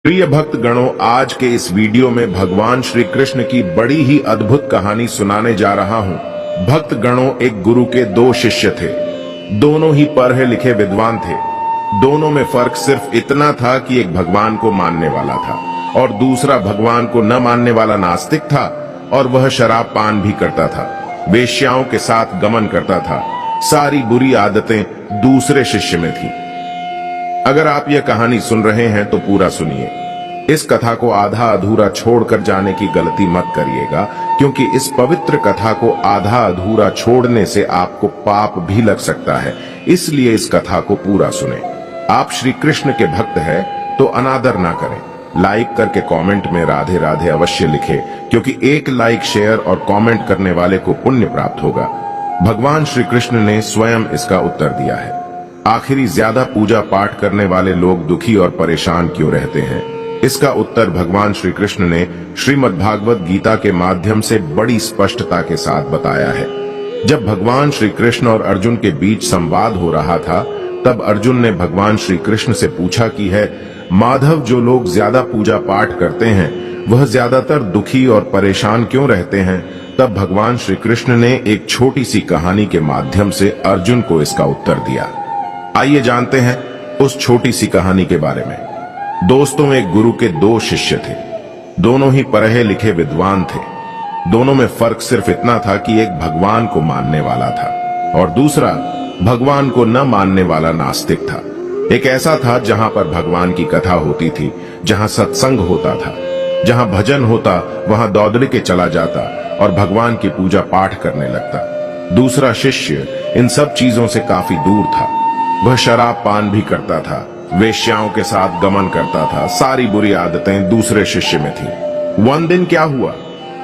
प्रिय भक्त गणों, आज के इस वीडियो में भगवान श्री कृष्ण की बड़ी ही अद्भुत कहानी सुनाने जा रहा हूं। भक्त गणों, एक गुरु के दो शिष्य थे। दोनों ही पढ़े लिखे विद्वान थे। दोनों में फर्क सिर्फ इतना था कि एक भगवान को मानने वाला था और दूसरा भगवान को न मानने वाला नास्तिक था, और वह शराब पान भी करता था, वेश्याओं के साथ गमन करता था। सारी बुरी आदतें दूसरे शिष्य में थी। अगर आप यह कहानी सुन रहे हैं तो पूरा सुनिए। इस कथा को आधा अधूरा छोड़कर जाने की गलती मत करिएगा, क्योंकि इस पवित्र कथा को आधा अधूरा छोड़ने से आपको पाप भी लग सकता है। इसलिए इस कथा को पूरा सुने। आप श्री कृष्ण के भक्त हैं तो अनादर ना करें। लाइक करके कमेंट में राधे राधे अवश्य लिखें, क्योंकि एक लाइक, शेयर और कमेंट करने वाले को पुण्य प्राप्त होगा। भगवान श्री कृष्ण ने स्वयं इसका उत्तर दिया है। आखिरी ज्यादा पूजा पाठ करने वाले लोग दुखी और परेशान क्यों रहते हैं? इसका उत्तर भगवान श्री कृष्ण ने श्रीमद् भागवत गीता के माध्यम से बड़ी स्पष्टता के साथ बताया है। जब भगवान श्री कृष्ण और अर्जुन के बीच संवाद हो रहा था, तब अर्जुन ने भगवान श्री कृष्ण से पूछा कि है माधव, जो लोग ज्यादा पूजा पाठ करते हैं वह ज्यादातर दुखी और परेशान क्यों रहते हैं? तब भगवान श्री कृष्ण ने एक छोटी सी कहानी के माध्यम से अर्जुन को इसका उत्तर दिया। आइए जानते हैं उस छोटी सी कहानी के बारे में। दोस्तों, एक गुरु के दो शिष्य थे। दोनों ही पढ़े लिखे विद्वान थे। दोनों में फर्क सिर्फ इतना था कि एक भगवान को मानने वाला था और दूसरा भगवान को न मानने वाला नास्तिक था। एक ऐसा था जहां पर भगवान की कथा होती थी, जहां सत्संग होता था, जहां भजन होता वहां दौड़ के चला जाता और भगवान की पूजा पाठ करने लगता। दूसरा शिष्य इन सब चीजों से काफी दूर था। वह शराब पान भी करता था, वेश्याओं के साथ गमन करता था। सारी बुरी आदतें दूसरे शिष्य में थी। one दिन क्या हुआ,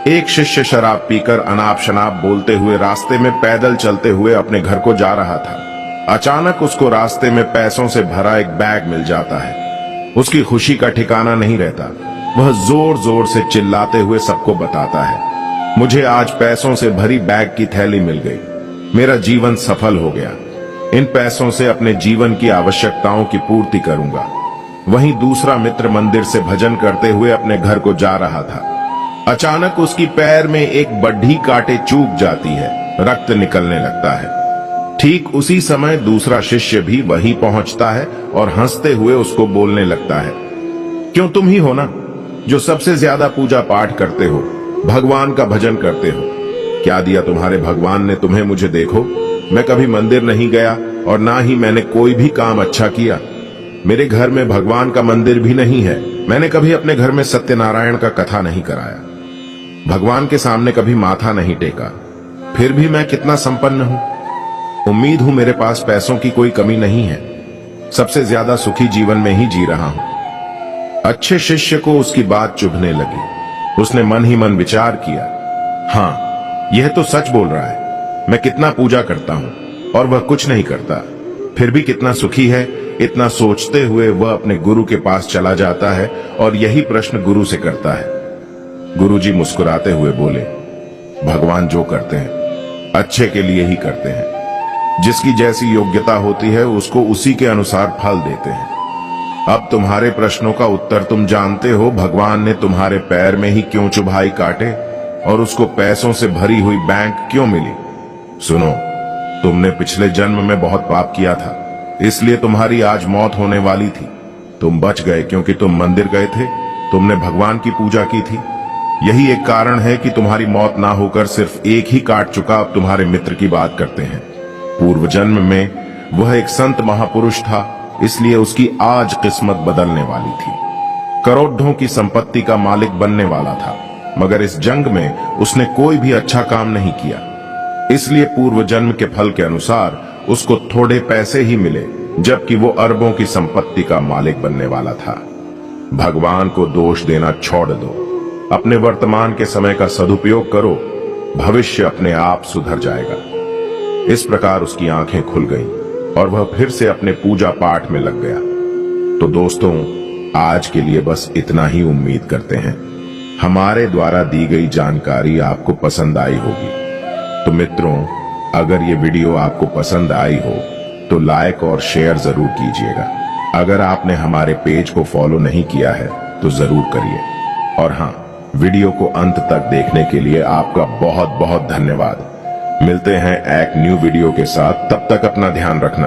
एक शिष्य शराब पीकर अनाप शनाप बोलते हुए रास्ते में पैदल चलते हुए अपने घर को जा रहा था। अचानक उसको रास्ते में पैसों से भरा एक बैग मिल जाता है। उसकी खुशी का ठिकाना नहीं रहता। वह जोर जोर से चिल्लाते हुए सबको बताता है, मुझे आज पैसों से भरी बैग की थैली मिल गई। मेरा जीवन सफल हो गया। इन पैसों से अपने जीवन की आवश्यकताओं की पूर्ति करूंगा। वहीं दूसरा मित्र मंदिर से भजन करते हुए अपने घर को जा रहा था। अचानक उसकी पैर में एक बड्ढी काटे चूक जाती है। रक्त निकलने लगता है। ठीक उसी समय दूसरा शिष्य भी वहीं पहुंचता है और हंसते हुए उसको बोलने लगता है, क्यों, तुम ही हो ना जो सबसे ज्यादा पूजा पाठ करते हो, भगवान का भजन करते हो। क्या दिया तुम्हारे भगवान ने तुम्हें? मुझे देखो, मैं कभी मंदिर नहीं गया और ना ही मैंने कोई भी काम अच्छा किया। मेरे घर में भगवान का मंदिर भी नहीं है। मैंने कभी अपने घर में सत्यनारायण का कथा नहीं कराया, भगवान के सामने कभी माथा नहीं टेका। फिर भी मैं कितना संपन्न हूं। उम्मीद हूं मेरे पास पैसों की कोई कमी नहीं है। सबसे ज्यादा सुखी जीवन में ही जी रहा हूं। अच्छे शिष्य को उसकी बात चुभने लगी। उसने मन ही मन विचार किया, हाँ, यह तो सच बोल रहा है। मैं कितना पूजा करता हूं और वह कुछ नहीं करता, फिर भी कितना सुखी है। इतना सोचते हुए वह अपने गुरु के पास चला जाता है और यही प्रश्न गुरु से करता है। गुरुजी मुस्कुराते हुए बोले, भगवान जो करते हैं अच्छे के लिए ही करते हैं। जिसकी जैसी योग्यता होती है उसको उसी के अनुसार फल देते हैं। अब तुम्हारे प्रश्नों का उत्तर तुम जानते हो। भगवान ने तुम्हारे पैर में ही क्यों चुभाई काटे और उसको पैसों से भरी हुई बैंक क्यों मिली? सुनो, तुमने पिछले जन्म में बहुत पाप किया था, इसलिए तुम्हारी आज मौत होने वाली थी। तुम बच गए क्योंकि तुम मंदिर गए थे, तुमने भगवान की पूजा की थी। यही एक कारण है कि तुम्हारी मौत ना होकर सिर्फ एक ही काट चुका। अब तुम्हारे मित्र की बात करते हैं। पूर्व जन्म में वह एक संत महापुरुष था, इसलिए उसकी आज किस्मत बदलने वाली थी। करोड़ों की संपत्ति का मालिक बनने वाला था, मगर इस जंग में उसने कोई भी अच्छा काम नहीं किया। इसलिए पूर्व जन्म के फल के अनुसार उसको थोड़े पैसे ही मिले, जबकि वो अरबों की संपत्ति का मालिक बनने वाला था। भगवान को दोष देना छोड़ दो। अपने वर्तमान के समय का सदुपयोग करो। भविष्य अपने आप सुधर जाएगा। इस प्रकार उसकी आंखें खुल गईं और वह फिर से अपने पूजा पाठ में लग गया। तो दोस्तों, आज के लिए बस इतना ही उम्मीद करते हैं। हमारे द्वारा दी गई जानकारी आपको पसंद आई होगी। तो मित्रों, अगर ये वीडियो आपको पसंद आई हो तो लाइक और शेयर जरूर कीजिएगा। अगर आपने हमारे पेज को फॉलो नहीं किया है तो जरूर करिए। और हाँ, वीडियो को अंत तक देखने के लिए आपका बहुत बहुत धन्यवाद। मिलते हैं एक न्यू वीडियो के साथ, तब तक अपना ध्यान रखना।